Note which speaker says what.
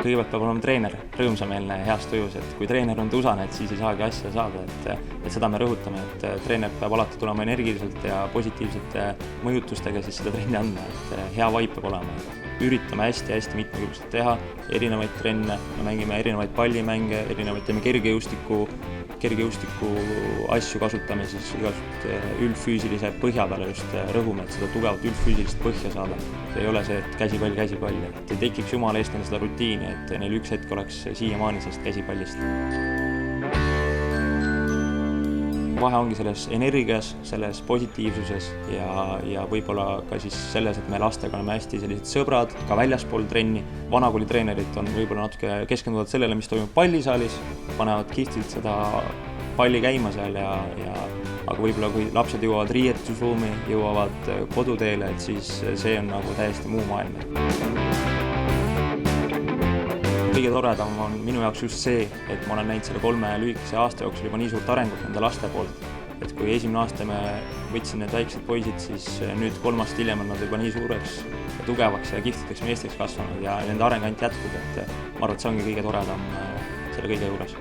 Speaker 1: kõigepealt peab olema treener rõõmsameelne ja heas tujus, et kui treener on tusane, et siis ei saagi asja saada, et seda me rõhutame, et treener peab alati tulema energiliselt ja positiivsete mõjutustega siis seda trenni andma, et hea vibe peab olema. Üritame hästi mitmekülgselt teha, erinevaid trenne, me mängime erinevaid pallimänge, teeme kergejõustiku asju kasutame siis igasugust üldfüüsilise põhja peale just rõhume, et seda tugevat üldfüüsilist põhja saada. See ei ole see, et käsipall, et ei tekiks jumala eest seda rutiini, et neil üks hetk oleks siiamaani sellest käsipallist. Vahe ongi selles energias, selles positiivsuses ja võib-olla ka siis selles, et me lastega oleme hästi sellised sõbrad, ka väljaspool trenni. Vanakooli treenerid on võib-olla natuke keskenduvad sellele, mis toimub pallisaalis, panevad kihvtilt seda palli käima seal aga võib-olla kui lapsed jõuavad riietusruumi, jõuavad koduteele, et siis see on nagu täiesti muu maailm. Kõige toredam on minu jaoks just see, et ma olen näinud selle 3 lühikese aasta jooksul juba nii suurt arengut nende laste poolt. Et kui esimene aasta me võtsin need väiksed poisid, siis nüüd 3 aastat hiljem on nad juba nii suureks ja tugevaks ja kihvtiteks meesteks kasvanud ja nende areng ainult jätkub, et ma arvan, et see ongi kõige toredam selle kõige juures.